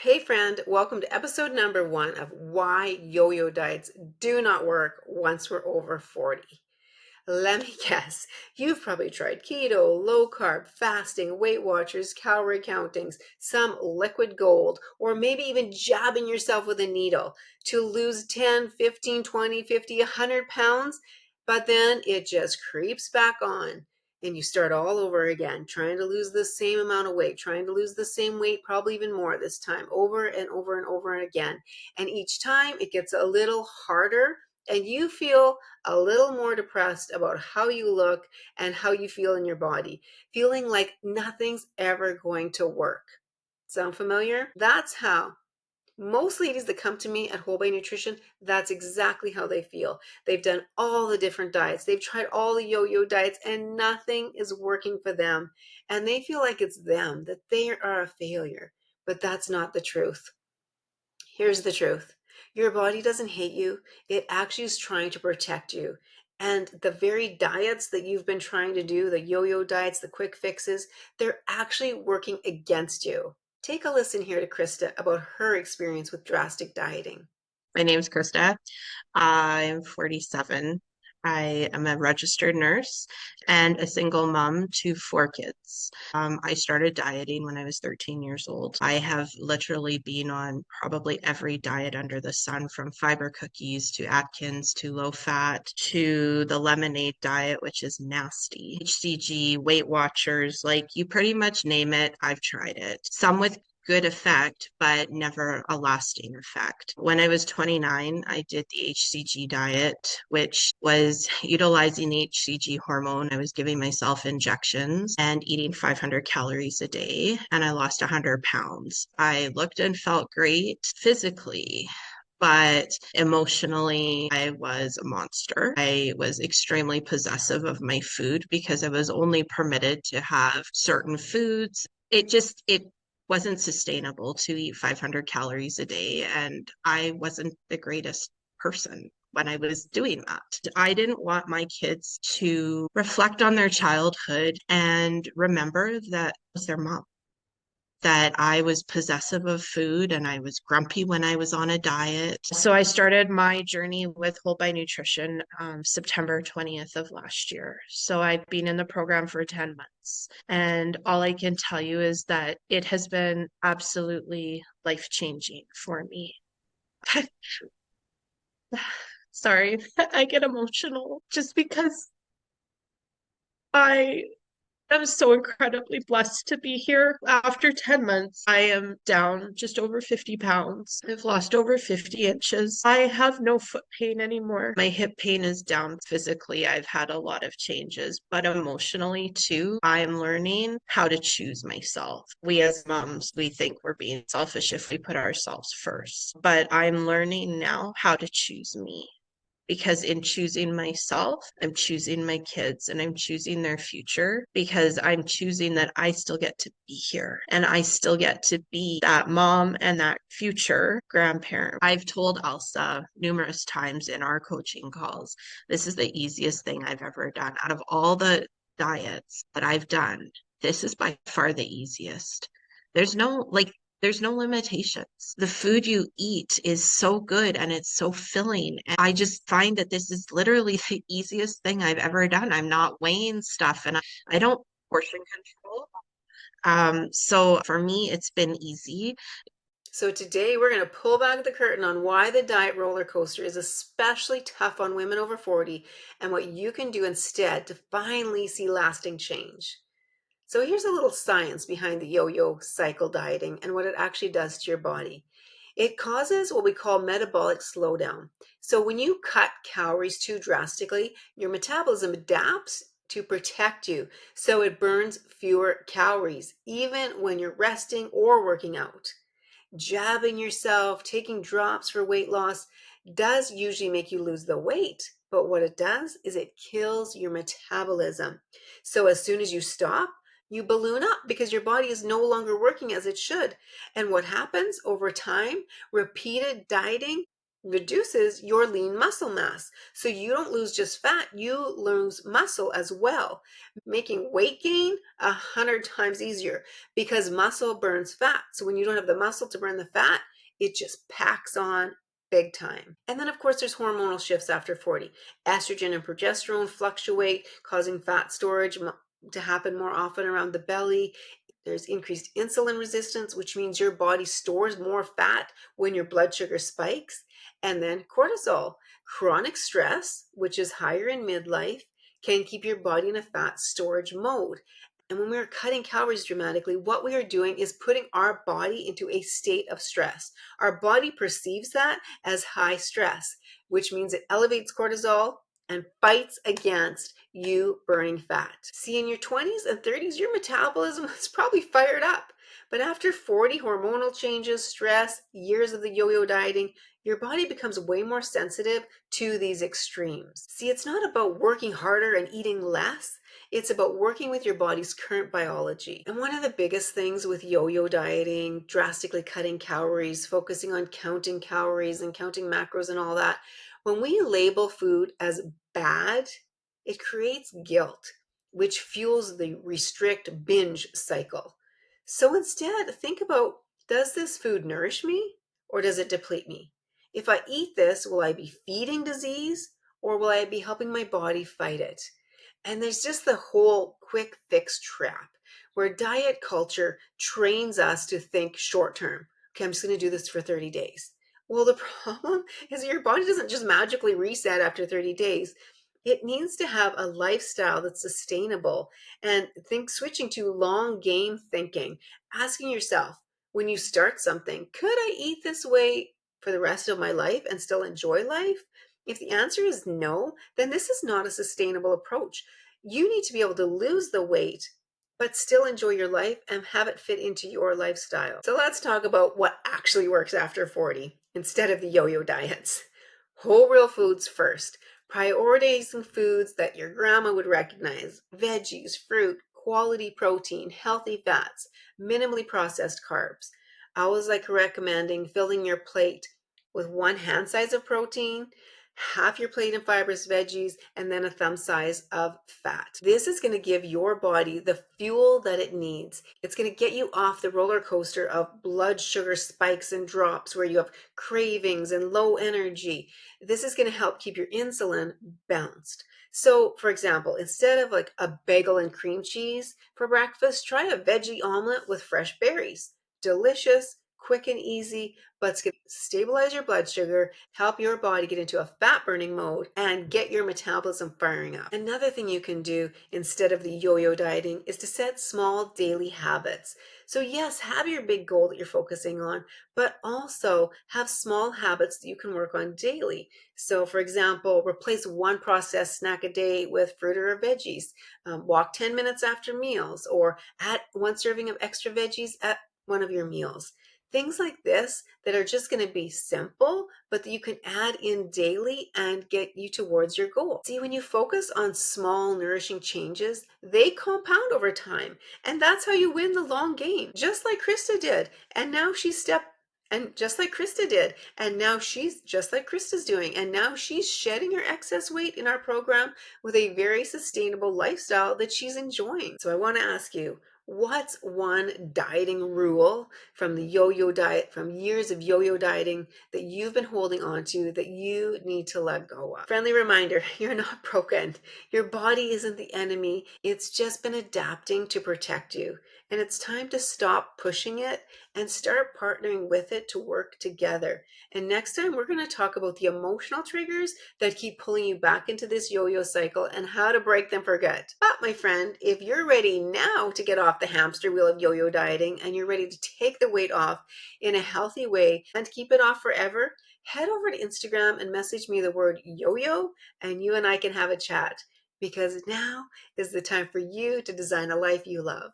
Hey friend, welcome to episode number 1 of why yo-yo diets do not work once we're over 40. Let me guess, you've probably tried keto, low carb, fasting, Weight Watchers, calorie countings, some liquid gold, or maybe even jabbing yourself with a needle to lose 10, 15, 20, 50, 100 pounds, but then it just creeps back on. And you start all over again, trying to lose the same amount of weight, trying to lose the same weight, probably even more this time, over and over and over again. And each time it gets a little harder, and you feel a little more depressed about how you look and how you feel in your body, feeling like nothing's ever going to work. Sound familiar? That's how most ladies that come to me at Whole Body Nutrition, that's exactly how they feel. They've done all the different diets. They've tried all the yo-yo diets and nothing is working for them. And they feel like it's them, that they are a failure. But that's not the truth. Here's the truth. Your body doesn't hate you. It actually is trying to protect you. And the very diets that you've been trying to do, the yo-yo diets, the quick fixes, they're actually working against you. Take a listen here to Krista about her experience with drastic dieting. My name's Krista. I'm 47. I am a registered nurse and a single mom to four kids. I started dieting when I was 13 years old. I have literally been on probably every diet under the sun, from fiber cookies to Atkins to low fat to the lemonade diet, which is nasty, HCG, Weight Watchers, like you pretty much name it, I've tried it. Some with good effect, but never a lasting effect. When I was 29, I did the HCG diet, which was utilizing the HCG hormone. I was giving myself injections and eating 500 calories a day, and I lost 100 pounds. I looked and felt great physically. But emotionally, I was a monster. I was extremely possessive of my food because I was only permitted to have certain foods. It wasn't sustainable to eat 500 calories a day. And I wasn't the greatest person when I was doing that. I didn't want my kids to reflect on their childhood and remember that it was their mom, that I was possessive of food and I was grumpy when I was on a diet. So I started my journey with Whole by Nutrition September 20th of last year. So I've been in the program for 10 months. And all I can tell you is that it has been absolutely life-changing for me. Sorry, I get emotional just because I I'm so incredibly blessed to be here. After 10 months, I am down just over 50 pounds. I've lost over 50 inches. I have no foot pain anymore. My hip pain is down physically. I've had a lot of changes, but emotionally too, I'm learning how to choose myself. We as moms, we think we're being selfish if we put ourselves first, but I'm learning now how to choose me, because in choosing myself, I'm choosing my kids and I'm choosing their future, because I'm choosing that I still get to be here and I still get to be that mom and that future grandparent. I've told Elsa numerous times in our coaching calls, this is the easiest thing I've ever done. Out of all the diets that I've done, this is by far the easiest. There's no like there's no limitations. The food you eat is so good and it's so filling. And I just find that this is literally the easiest thing I've ever done. I'm not weighing stuff and I don't portion control. So for me, it's been easy. So today we're going to pull back the curtain on why the diet roller coaster is especially tough on women over 40 and what you can do instead to finally see lasting change. So here's a little science behind the yo-yo cycle dieting and what it actually does to your body. It causes what we call metabolic slowdown. So when you cut calories too drastically, your metabolism adapts to protect you. So it burns fewer calories, even when you're resting or working out. Jabbing yourself, taking drops for weight loss does usually make you lose the weight. But what it does is it kills your metabolism. So as soon as you stop, you balloon up because your body is no longer working as it should. And what happens over time? Repeated dieting reduces your lean muscle mass. So you don't lose just fat, you lose muscle as well, making weight gain 100 times easier because muscle burns fat. So when you don't have the muscle to burn the fat, it just packs on big time. And then, of course, there's hormonal shifts after 40. Estrogen and progesterone fluctuate, causing fat storage to happen more often around the belly. There's increased insulin resistance, which means your body stores more fat when your blood sugar spikes. And then cortisol, chronic stress, which is higher in midlife, can keep your body in a fat storage mode. And when we are cutting calories dramatically, what we are doing is putting our body into a state of stress. Our body perceives that as high stress, which means it elevates cortisol and fights against you burning fat. See, in your 20s and 30s, your metabolism is probably fired up. But after 40, hormonal changes, stress, years of the yo-yo dieting, your body becomes way more sensitive to these extremes. See, it's not about working harder and eating less. It's about working with your body's current biology. And one of the biggest things with yo-yo dieting, drastically cutting calories, focusing on counting calories and counting macros and all that, when we label food as bad, it creates guilt, which fuels the restrict binge cycle. So instead, think about, does this food nourish me or does it deplete me? If I eat this, will I be feeding disease or will I be helping my body fight it? And there's just the whole quick fix trap where diet culture trains us to think short term. Okay, I'm just going to do this for 30 days. Well, the problem is your body doesn't just magically reset after 30 days. It needs to have a lifestyle that's sustainable and think switching to long game thinking, asking yourself when you start something, could I eat this way for the rest of my life and still enjoy life? If the answer is no, then this is not a sustainable approach. You need to be able to lose the weight, but still enjoy your life and have it fit into your lifestyle. So let's talk about what actually works after 40 instead of the yo yo diets. Whole real foods first. Prioritizing foods that your grandma would recognize: veggies, fruit, quality protein, healthy fats, minimally processed carbs. I always like recommending filling your plate with one hand size of protein, half your plate in fibrous veggies, and then a thumb size of fat. This is going to give your body the fuel that it needs. It's going to get you off the roller coaster of blood sugar spikes and drops where you have cravings and low energy. This is going to help keep your insulin balanced. So, for example, instead of like a bagel and cream cheese for breakfast, try a veggie omelet with fresh berries. Delicious, quick and easy, but it's going to stabilize your blood sugar, help your body get into a fat burning mode, and get your metabolism firing up. Another thing you can do instead of the yo-yo dieting is to set small daily habits. So yes, have your big goal that you're focusing on, but also have small habits that you can work on daily. So for example, replace one processed snack a day with fruit or veggies, walk 10 minutes after meals, or add one serving of extra veggies at one of your meals. Things like this that are just going to be simple, but that you can add in daily and get you towards your goal. See, when you focus on small, nourishing changes, they compound over time. And that's how you win the long game, just like Krista did. And now she's stepped and just like Krista did. And now she's just like Krista's doing. And now she's shedding her excess weight in our program with a very sustainable lifestyle that she's enjoying. So I want to ask you, what's one dieting rule from the yo-yo diet, from years of yo-yo dieting that you've been holding on to that you need to let go of? Friendly reminder, you're not broken. Your body isn't the enemy. It's just been adapting to protect you. And it's time to stop pushing it and start partnering with it to work together. And next time, we're going to talk about the emotional triggers that keep pulling you back into this yo-yo cycle and how to break them for good. But my friend, if you're ready now to get off the hamster wheel of yo-yo dieting and you're ready to take the weight off in a healthy way and keep it off forever, head over to Instagram and message me the word yo-yo and you and I can have a chat, because now is the time for you to design a life you love.